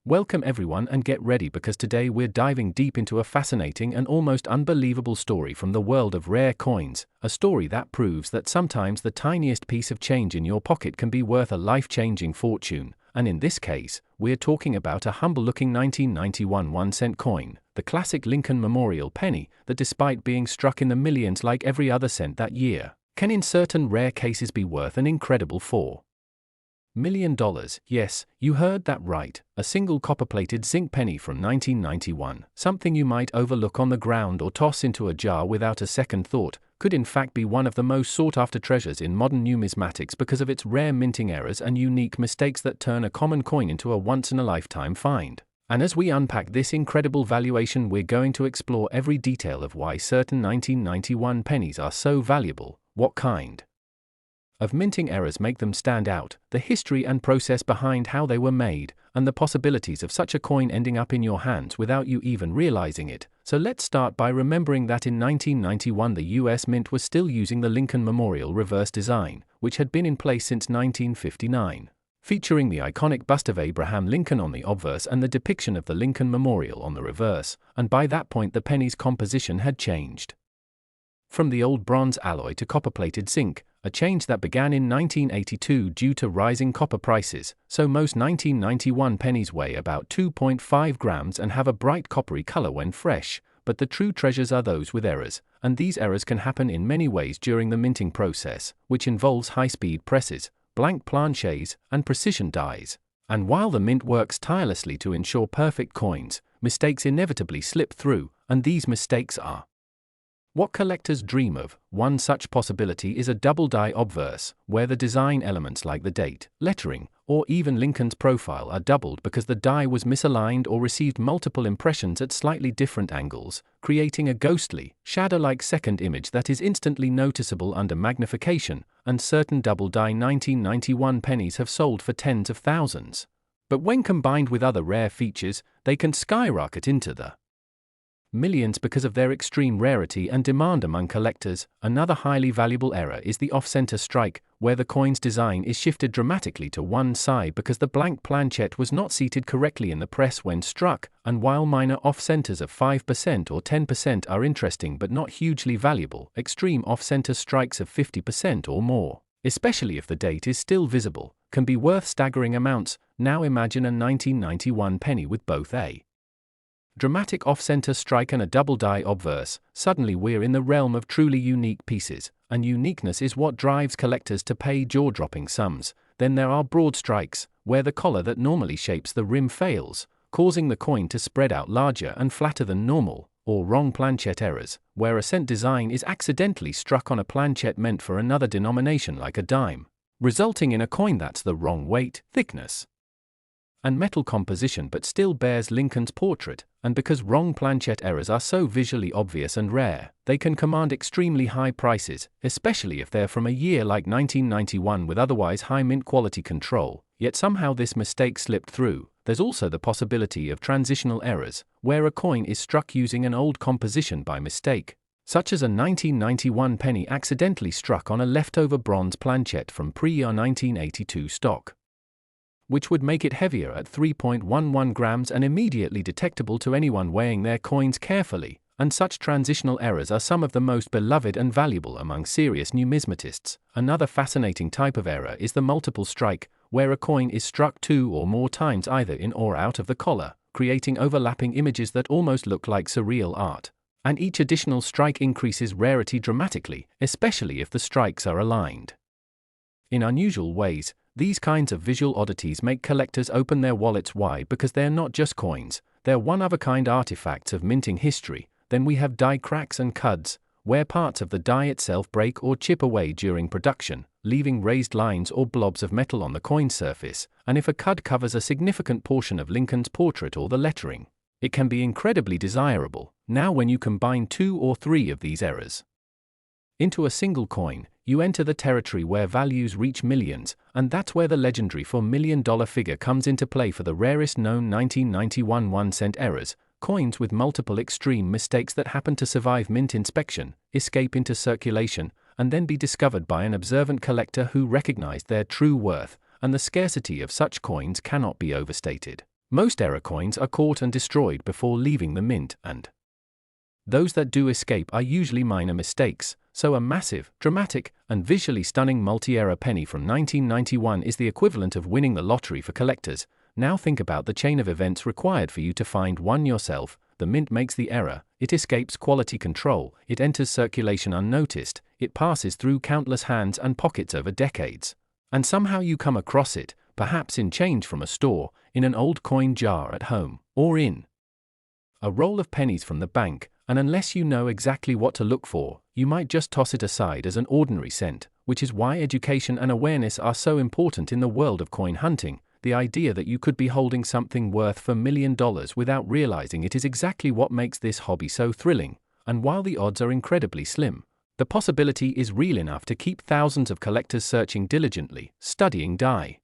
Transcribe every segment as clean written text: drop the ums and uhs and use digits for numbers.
Welcome everyone, and get ready because today we're diving deep into a fascinating and almost unbelievable story from the world of rare coins, a story that proves that sometimes the tiniest piece of change in your pocket can be worth a life-changing fortune, and in this case, we're talking about a humble-looking 1991 1-cent coin, the classic Lincoln Memorial penny, that despite being struck in the millions like every other cent that year, can in certain rare cases be worth an incredible $4 million. Yes, you heard that right, a single copper-plated zinc penny from 1991, something you might overlook on the ground or toss into a jar without a second thought, could in fact be one of the most sought-after treasures in modern numismatics because of its rare minting errors and unique mistakes that turn a common coin into a once-in-a-lifetime find. And as we unpack this incredible valuation, we're going to explore every detail of why certain 1991 pennies are so valuable, what kind of minting errors make them stand out, the history and process behind how they were made, and the possibilities of such a coin ending up in your hands without you even realizing it. So let's start by remembering that in 1991 the US Mint was still using the Lincoln Memorial reverse design, which had been in place since 1959, featuring the iconic bust of Abraham Lincoln on the obverse and the depiction of the Lincoln Memorial on the reverse, and by that point the penny's composition had changed from the old bronze alloy to copper-plated zinc, a change that began in 1982 due to rising copper prices, so most 1991 pennies weigh about 2.5 grams and have a bright coppery color when fresh, but the true treasures are those with errors, and these errors can happen in many ways during the minting process, which involves high-speed presses, blank planchets, and precision dies. And while the mint works tirelessly to ensure perfect coins, mistakes inevitably slip through, and these mistakes are what collectors dream of. One such possibility is a double die obverse, where the design elements like the date, lettering, or even Lincoln's profile are doubled because the die was misaligned or received multiple impressions at slightly different angles, creating a ghostly, shadow-like second image that is instantly noticeable under magnification, and certain double die 1991 pennies have sold for tens of thousands. But when combined with other rare features, they can skyrocket into the millions because of their extreme rarity and demand among collectors. Another highly valuable error is the off-center strike, where the coin's design is shifted dramatically to one side because the blank planchet was not seated correctly in the press when struck, and while minor off-centers of 5% or 10% are interesting but not hugely valuable, extreme off-center strikes of 50% or more, especially if the date is still visible, can be worth staggering amounts. Now imagine a 1991 penny with both a dramatic off-center strike and a double die obverse. Suddenly we're in the realm of truly unique pieces, and uniqueness is what drives collectors to pay jaw-dropping sums. Then there are broad strikes, where the collar that normally shapes the rim fails, causing the coin to spread out larger and flatter than normal, or wrong planchet errors, where a cent design is accidentally struck on a planchet meant for another denomination like a dime, resulting in a coin that's the wrong weight, thickness, and metal composition but still bears Lincoln's portrait. And because wrong planchet errors are so visually obvious and rare, they can command extremely high prices, especially if they're from a year like 1991 with otherwise high mint quality control, yet somehow this mistake slipped through. There's also the possibility of transitional errors, where a coin is struck using an old composition by mistake, such as a 1991 penny accidentally struck on a leftover bronze planchet from pre-year 1982 stock, which would make it heavier at 3.11 grams and immediately detectable to anyone weighing their coins carefully. And such transitional errors are some of the most beloved and valuable among serious numismatists. Another fascinating type of error is the multiple strike, where a coin is struck 2 or more times either in or out of the collar, creating overlapping images that almost look like surreal art. And each additional strike increases rarity dramatically, especially if the strikes are aligned in unusual ways. These kinds of visual oddities make collectors open their wallets wide because they're not just coins, they're one-of-a-kind artifacts of minting history. Then we have die cracks and cuds, where parts of the die itself break or chip away during production, leaving raised lines or blobs of metal on the coin surface, and if a cud covers a significant portion of Lincoln's portrait or the lettering, it can be incredibly desirable. Now when you combine 2 or 3 of these errors into a single coin, you enter the territory where values reach millions, and that's where the legendary $4 million figure comes into play. For the rarest known 1991 1-cent errors, coins with multiple extreme mistakes that happen to survive mint inspection, escape into circulation, and then be discovered by an observant collector who recognized their true worth, and the scarcity of such coins cannot be overstated. Most error coins are caught and destroyed before leaving the mint, and those that do escape are usually minor mistakes, so a massive, dramatic, and visually stunning multi-error penny from 1991 is the equivalent of winning the lottery for collectors. Now think about the chain of events required for you to find one yourself. The mint makes the error, it escapes quality control, it enters circulation unnoticed, it passes through countless hands and pockets over decades. And somehow you come across it, perhaps in change from a store, in an old coin jar at home, or in a roll of pennies from the bank, and unless you know exactly what to look for, you might just toss it aside as an ordinary cent, which is why education and awareness are so important in the world of coin hunting. The idea that you could be holding something worth $1 million without realizing it is exactly what makes this hobby so thrilling, and while the odds are incredibly slim, the possibility is real enough to keep thousands of collectors searching diligently, studying die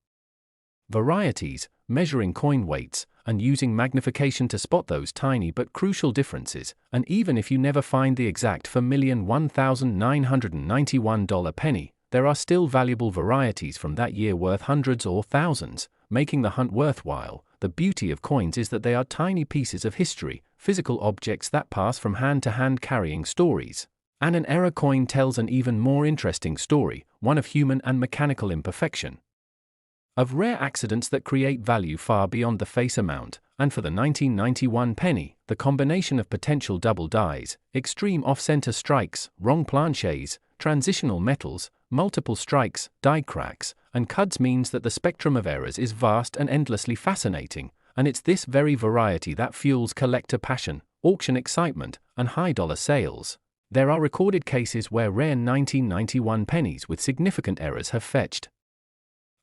varieties, measuring coin weights, and using magnification to spot those tiny but crucial differences. And even if you never find the exact $1,001,991 penny, there are still valuable varieties from that year worth hundreds or thousands, making the hunt worthwhile. The beauty of coins is that they are tiny pieces of history, physical objects that pass from hand to hand carrying stories. And an error coin tells an even more interesting story, one of human and mechanical imperfection, of rare accidents that create value far beyond the face amount. And for the 1991 penny, the combination of potential double dies, extreme off-center strikes, wrong planchets, transitional metals, multiple strikes, die cracks, and cuds means that the spectrum of errors is vast and endlessly fascinating, and it's this very variety that fuels collector passion, auction excitement, and high-dollar sales. There are recorded cases where rare 1991 pennies with significant errors have fetched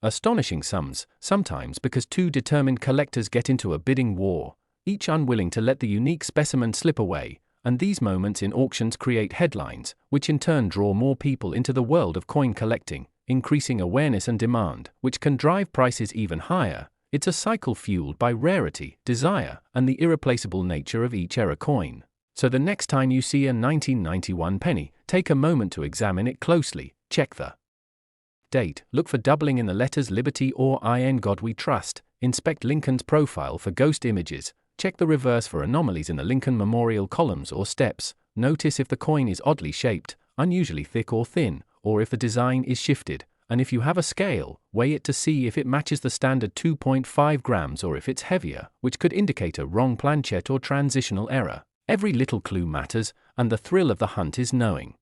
astonishing sums, sometimes because two determined collectors get into a bidding war, each unwilling to let the unique specimen slip away, and these moments in auctions create headlines, which in turn draw more people into the world of coin collecting, increasing awareness and demand, which can drive prices even higher. It's a cycle fueled by rarity, desire, and the irreplaceable nature of each error coin. So the next time you see a 1991 penny, take a moment to examine it closely, check the date, look for doubling in the letters Liberty or In God We Trust, inspect Lincoln's profile for ghost images, check the reverse for anomalies in the Lincoln Memorial columns or steps, notice if the coin is oddly shaped, unusually thick or thin, or if the design is shifted, and if you have a scale, weigh it to see if it matches the standard 2.5 grams or if it's heavier, which could indicate a wrong planchet or transitional error. Every little clue matters, and the thrill of the hunt is knowing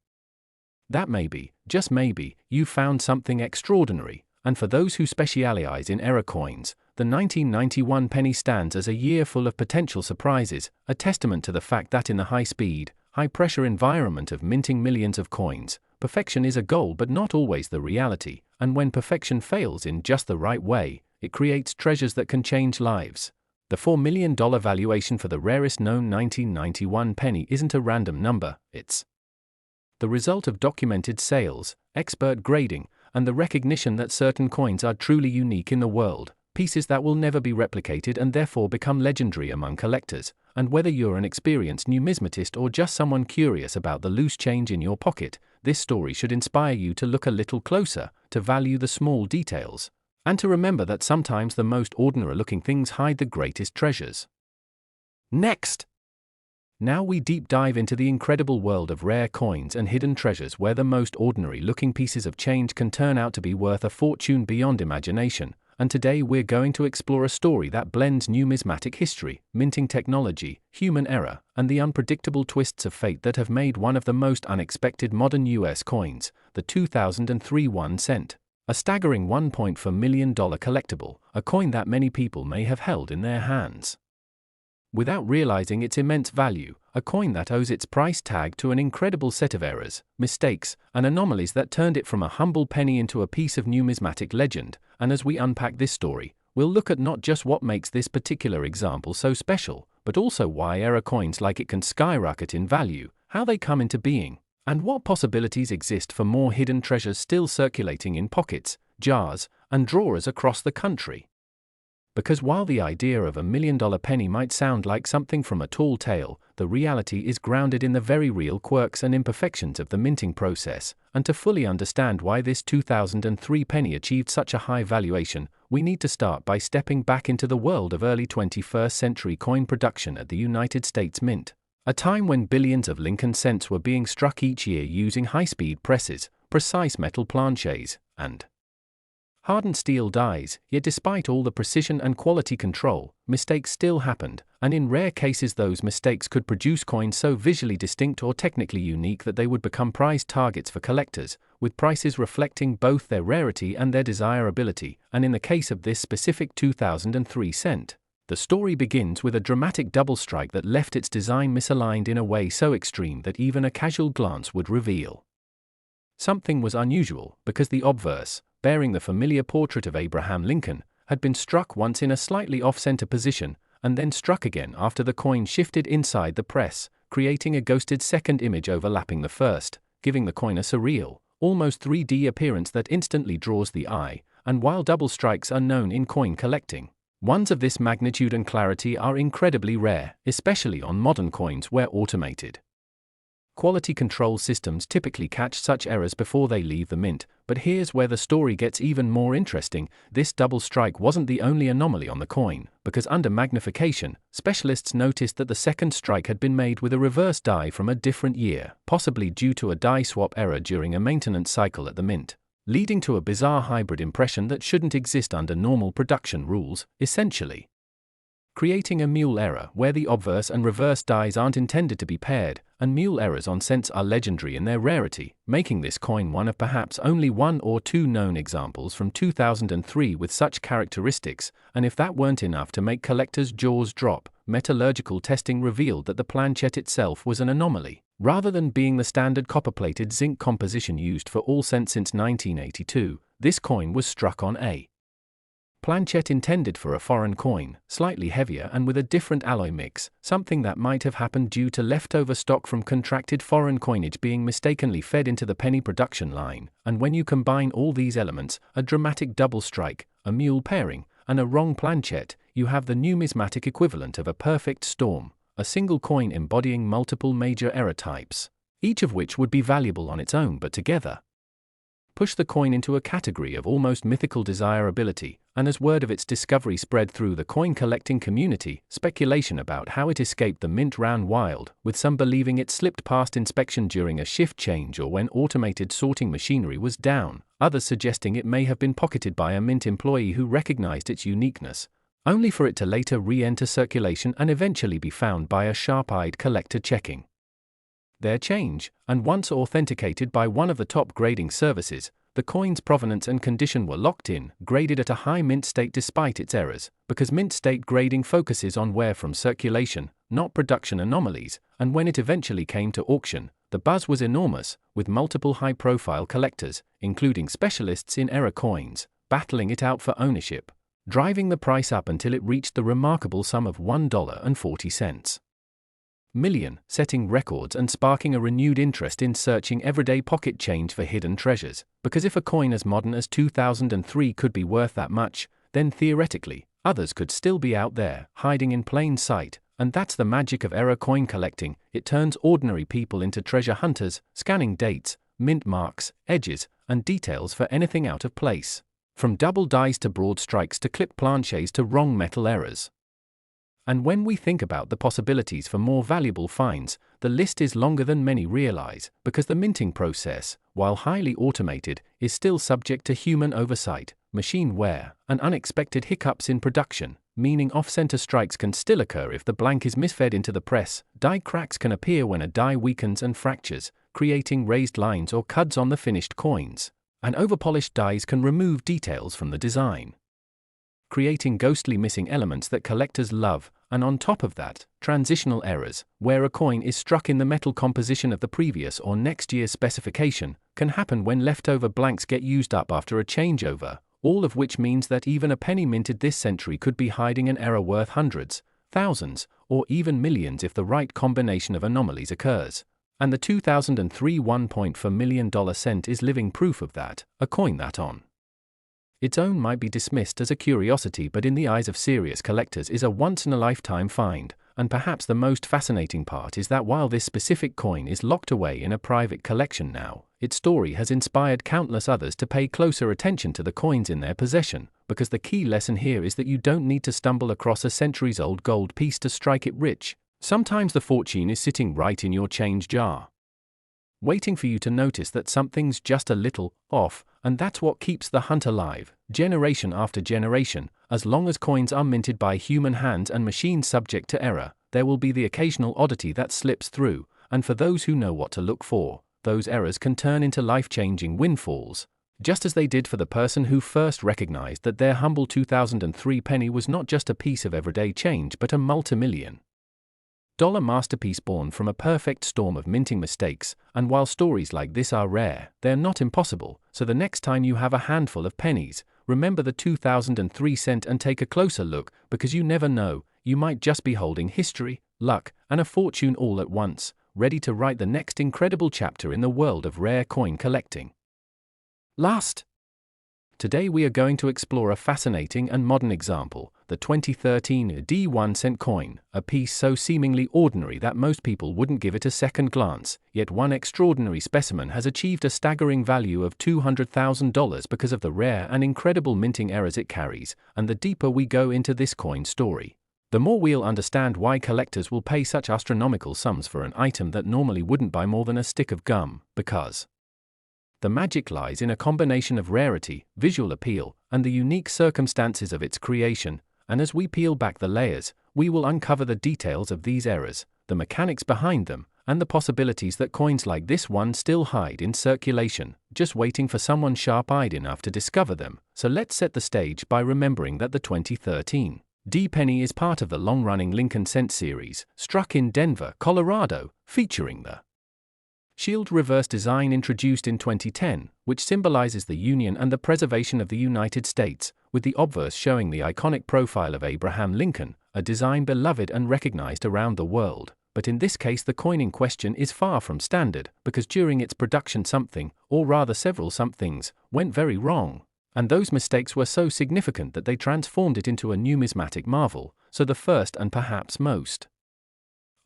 that maybe, just maybe, you found something extraordinary. And for those who specialize in error coins, the 1991 penny stands as a year full of potential surprises, a testament to the fact that in the high-speed, high-pressure environment of minting millions of coins, perfection is a goal but not always the reality, and when perfection fails in just the right way, it creates treasures that can change lives. The $4 million valuation for the rarest known 1991 penny isn't a random number, it's the result of documented sales, expert grading, and the recognition that certain coins are truly unique in the world, pieces that will never be replicated and therefore become legendary among collectors. And whether you're an experienced numismatist or just someone curious about the loose change in your pocket, this story should inspire you to look a little closer, to value the small details, and to remember that sometimes the most ordinary-looking things hide the greatest treasures. Next! Now we deep dive into the incredible world of rare coins and hidden treasures where the most ordinary-looking pieces of change can turn out to be worth a fortune beyond imagination. And today we're going to explore a story that blends numismatic history, minting technology, human error, and the unpredictable twists of fate that have made one of the most unexpected modern US coins, the 2003 1 cent. A staggering $1.4 million collectible, a coin that many people may have held in their hands without realizing its immense value, a coin that owes its price tag to an incredible set of errors, mistakes, and anomalies that turned it from a humble penny into a piece of numismatic legend. And as we unpack this story, we'll look at not just what makes this particular example so special, but also why error coins like it can skyrocket in value, how they come into being, and what possibilities exist for more hidden treasures still circulating in pockets, jars, and drawers across the country. Because while the idea of $1 million penny might sound like something from a tall tale, the reality is grounded in the very real quirks and imperfections of the minting process, and to fully understand why this 2003 penny achieved such a high valuation, we need to start by stepping back into the world of early 21st century coin production at the United States Mint, a time when billions of Lincoln cents were being struck each year using high-speed presses, precise metal planchets, and hardened steel dies. Yet despite all the precision and quality control, mistakes still happened, and in rare cases those mistakes could produce coins so visually distinct or technically unique that they would become prized targets for collectors, with prices reflecting both their rarity and their desirability. And in the case of this specific 2003 cent, the story begins with a dramatic double strike that left its design misaligned in a way so extreme that even a casual glance would reveal something was unusual, because the obverse, bearing the familiar portrait of Abraham Lincoln, had been struck once in a slightly off-center position, and then struck again after the coin shifted inside the press, creating a ghosted second image overlapping the first, giving the coin a surreal, almost 3D appearance that instantly draws the eye. And while double strikes are known in coin collecting, ones of this magnitude and clarity are incredibly rare, especially on modern coins where automated quality control systems typically catch such errors before they leave the mint. But here's where the story gets even more interesting. This double strike wasn't the only anomaly on the coin, because under magnification, specialists noticed that the second strike had been made with a reverse die from a different year, possibly due to a die swap error during a maintenance cycle at the mint, leading to a bizarre hybrid impression that shouldn't exist under normal production rules, essentially creating a mule error where the obverse and reverse dies aren't intended to be paired. And mule errors on cents are legendary in their rarity, making this coin one of perhaps only one or two known examples from 2003 with such characteristics. And if that weren't enough to make collectors' jaws drop, metallurgical testing revealed that the planchet itself was an anomaly. Rather than being the standard copper-plated zinc composition used for all cents since 1982, this coin was struck on a planchet intended for a foreign coin, slightly heavier and with a different alloy mix, something that might have happened due to leftover stock from contracted foreign coinage being mistakenly fed into the penny production line. And when you combine all these elements, a dramatic double strike, a mule pairing, and a wrong planchet, you have the numismatic equivalent of a perfect storm, a single coin embodying multiple major error types, each of which would be valuable on its own but together push the coin into a category of almost mythical desirability. And as word of its discovery spread through the coin collecting community, speculation about how it escaped the mint ran wild, with some believing it slipped past inspection during a shift change or when automated sorting machinery was down, others suggesting it may have been pocketed by a mint employee who recognized its uniqueness, only for it to later re-enter circulation and eventually be found by a sharp-eyed collector checking their change. And once authenticated by one of the top grading services, the coin's provenance and condition were locked in, graded at a high mint state despite its errors, because mint state grading focuses on wear from circulation, not production anomalies. And when it eventually came to auction, the buzz was enormous, with multiple high-profile collectors, including specialists in error coins, battling it out for ownership, driving the price up until it reached the remarkable sum of $1.40 million, setting records and sparking a renewed interest in searching everyday pocket change for hidden treasures. Because if a coin as modern as 2003 could be worth that much, then theoretically, others could still be out there, hiding in plain sight. And that's the magic of error coin collecting. It turns ordinary people into treasure hunters, scanning dates, mint marks, edges, and details for anything out of place. From double dies to broad strikes to clip planchets to wrong metal errors. And when we think about the possibilities for more valuable finds, the list is longer than many realize, because the minting process, while highly automated, is still subject to human oversight, machine wear, and unexpected hiccups in production, meaning off-center strikes can still occur if the blank is misfed into the press, die cracks can appear when a die weakens and fractures, creating raised lines or cuds on the finished coins, and overpolished dies can remove details from the design, creating ghostly missing elements that collectors love. And on top of that, transitional errors, where a coin is struck in the metal composition of the previous or next year's specification, can happen when leftover blanks get used up after a changeover, all of which means that even a penny minted this century could be hiding an error worth hundreds, thousands, or even millions if the right combination of anomalies occurs. And the 2003 $1.4 million cent is living proof of that, a coin that on Its own might be dismissed as a curiosity, but in the eyes of serious collectors is a once-in-a-lifetime find, and perhaps the most fascinating part is that while this specific coin is locked away in a private collection now, its story has inspired countless others to pay closer attention to the coins in their possession, because the key lesson here is that you don't need to stumble across a centuries-old gold piece to strike it rich. Sometimes the fortune is sitting right in your change jar, waiting for you to notice that something's just a little off, and that's what keeps the hunt alive, generation after generation. As long as coins are minted by human hands and machines subject to error, there will be the occasional oddity that slips through, and for those who know what to look for, those errors can turn into life-changing windfalls, just as they did for the person who first recognized that their humble 2003 penny was not just a piece of everyday change but a multi-million-dollar masterpiece born from a perfect storm of minting mistakes. And while stories like this are rare, they're not impossible, so the next time you have a handful of pennies, remember the 2003 cent and take a closer look, because you never know, you might just be holding history, luck, and a fortune all at once, ready to write the next incredible chapter in the world of rare coin collecting. Today we are going to explore a fascinating and modern example, the 2013 D1 cent coin, a piece so seemingly ordinary that most people wouldn't give it a second glance, yet one extraordinary specimen has achieved a staggering value of $200,000 because of the rare and incredible minting errors it carries. And the deeper we go into this coin story, the more we'll understand why collectors will pay such astronomical sums for an item that normally wouldn't buy more than a stick of gum, because the magic lies in a combination of rarity, visual appeal, and the unique circumstances of its creation. And as we peel back the layers, we will uncover the details of these errors, the mechanics behind them, and the possibilities that coins like this one still hide in circulation, just waiting for someone sharp-eyed enough to discover them. So let's set the stage by remembering that the 2013 D penny is part of the long-running Lincoln Cent series, struck in Denver, Colorado, featuring the shield reverse design introduced in 2010, which symbolizes the union and the preservation of the United States, with the obverse showing the iconic profile of Abraham Lincoln, a design beloved and recognized around the world. But in this case the coin in question is far from standard, because during its production something, or rather several somethings, went very wrong. And those mistakes were so significant that they transformed it into a numismatic marvel. So the first and perhaps most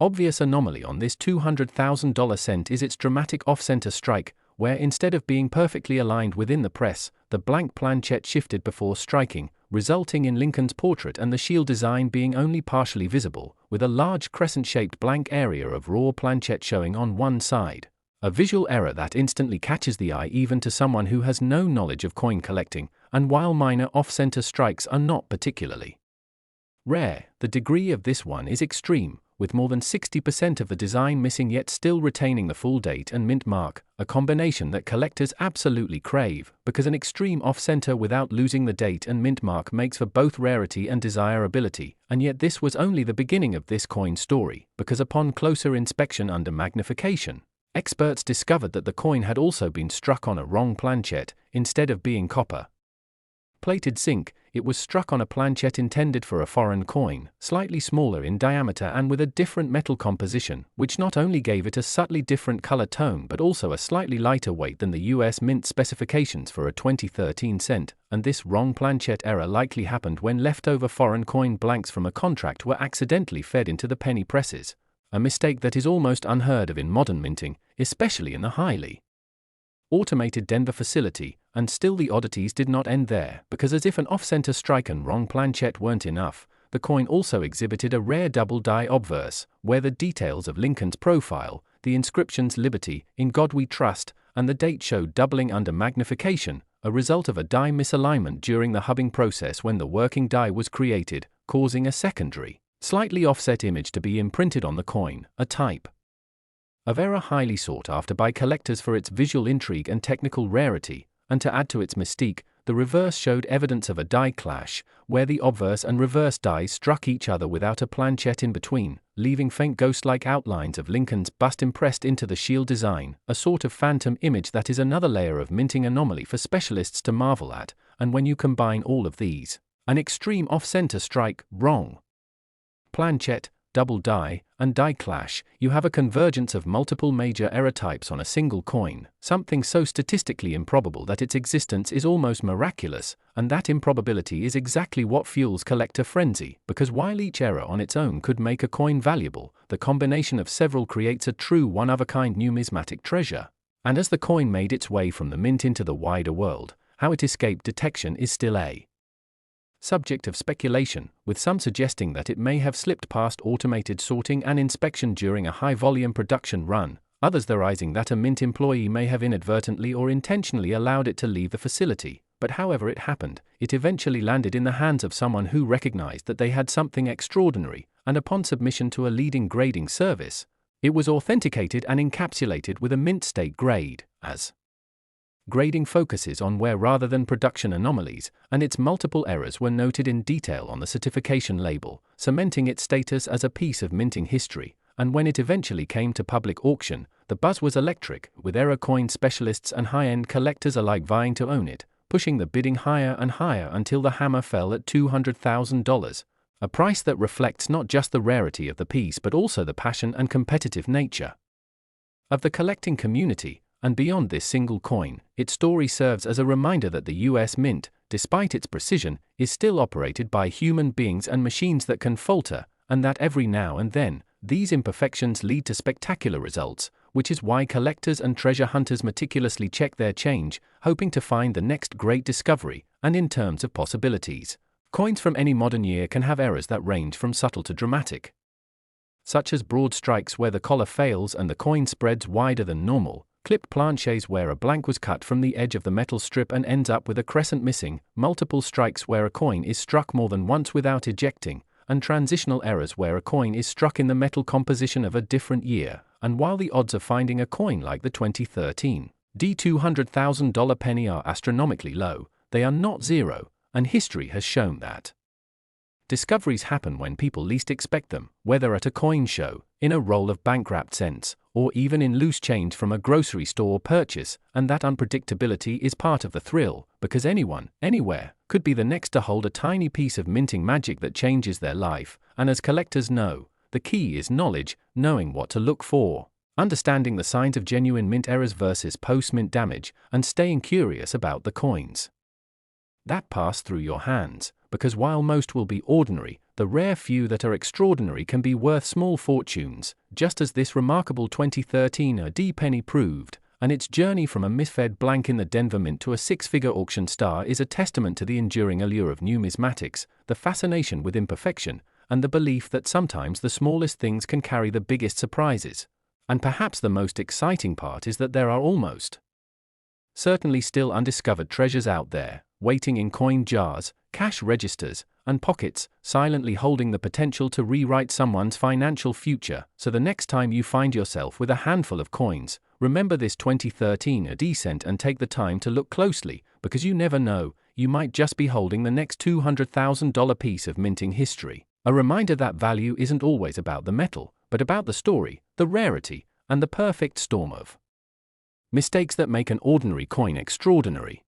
obvious anomaly on this $200,000 cent is its dramatic off-center strike, where instead of being perfectly aligned within the press, the blank planchet shifted before striking, resulting in Lincoln's portrait and the shield design being only partially visible, with a large crescent-shaped blank area of raw planchet showing on one side. A visual error that instantly catches the eye even to someone who has no knowledge of coin collecting, and while minor off-center strikes are not particularly rare, the degree of this one is extreme, with more than 60% of the design missing yet still retaining the full date and mint mark, a combination that collectors absolutely crave, because an extreme off-center without losing the date and mint mark makes for both rarity and desirability. And yet this was only the beginning of this coin story, because upon closer inspection under magnification, experts discovered that the coin had also been struck on a wrong planchet. Instead of being copper-plated zinc, it was struck on a planchet intended for a foreign coin, slightly smaller in diameter and with a different metal composition, which not only gave it a subtly different color tone but also a slightly lighter weight than the US Mint specifications for a 2013 cent. And this wrong planchet error likely happened when leftover foreign coin blanks from a contract were accidentally fed into the penny presses, a mistake that is almost unheard of in modern minting, especially in the highly automated Denver facility. And still the oddities did not end there, because as if an off-center strike and wrong planchet weren't enough, the coin also exhibited a rare double-die obverse, where the details of Lincoln's profile, the inscriptions "Liberty, in God We Trust," and the date showed doubling under magnification, a result of a die misalignment during the hubbing process when the working die was created, causing a secondary, slightly offset image to be imprinted on the coin, a type of error highly sought after by collectors for its visual intrigue and technical rarity. And to add to its mystique, the reverse showed evidence of a die clash, where the obverse and reverse dies struck each other without a planchet in between, leaving faint ghost-like outlines of Lincoln's bust impressed into the shield design, a sort of phantom image that is another layer of minting anomaly for specialists to marvel at. And when you combine all of these, an extreme off-center strike, wrong planchet, double die, and die clash, you have a convergence of multiple major error types on a single coin, something so statistically improbable that its existence is almost miraculous, and that improbability is exactly what fuels collector frenzy, because while each error on its own could make a coin valuable, the combination of several creates a true one-of-a-kind numismatic treasure. And as the coin made its way from the mint into the wider world, how it escaped detection is still a subject of speculation, with some suggesting that it may have slipped past automated sorting and inspection during a high-volume production run, others theorizing that a mint employee may have inadvertently or intentionally allowed it to leave the facility, but however it happened, it eventually landed in the hands of someone who recognized that they had something extraordinary, and upon submission to a leading grading service, it was authenticated and encapsulated with a mint state grade, as grading focuses on wear rather than production anomalies, and its multiple errors were noted in detail on the certification label, cementing its status as a piece of minting history. And when it eventually came to public auction, the buzz was electric, with error coin specialists and high-end collectors alike vying to own it, pushing the bidding higher and higher until the hammer fell at $200,000, a price that reflects not just the rarity of the piece but also the passion and competitive nature of the collecting community. And beyond this single coin, its story serves as a reminder that the US Mint, despite its precision, is still operated by human beings and machines that can falter, and that every now and then, these imperfections lead to spectacular results, which is why collectors and treasure hunters meticulously check their change, hoping to find the next great discovery. And in terms of possibilities, coins from any modern year can have errors that range from subtle to dramatic, such as broad strikes where the collar fails and the coin spreads wider than normal, clipped planches where a blank was cut from the edge of the metal strip and ends up with a crescent missing, multiple strikes where a coin is struck more than once without ejecting, and transitional errors where a coin is struck in the metal composition of a different year. And while the odds of finding a coin like the 2013 $200,000 penny are astronomically low, they are not zero, and history has shown that discoveries happen when people least expect them, whether at a coin show, in a roll of bank-wrapped cents, or even in loose change from a grocery store purchase, and that unpredictability is part of the thrill, because anyone, anywhere, could be the next to hold a tiny piece of minting magic that changes their life. And as collectors know, the key is knowledge, knowing what to look for, understanding the signs of genuine mint errors versus post-mint damage, and staying curious about the coins that pass through your hands, because while most will be ordinary, the rare few that are extraordinary can be worth small fortunes, just as this remarkable 2013 AD penny proved. And its journey from a misfed blank in the Denver Mint to a six-figure auction star is a testament to the enduring allure of numismatics, the fascination with imperfection, and the belief that sometimes the smallest things can carry the biggest surprises. And perhaps the most exciting part is that there are almost certainly still undiscovered treasures out there, waiting in coin jars, cash registers, and pockets, silently holding the potential to rewrite someone's financial future. So the next time you find yourself with a handful of coins, remember this 2013 AD cent and take the time to look closely, because you never know, you might just be holding the next $200,000 piece of minting history. A reminder that value isn't always about the metal, but about the story, the rarity, and the perfect storm of mistakes that make an ordinary coin extraordinary.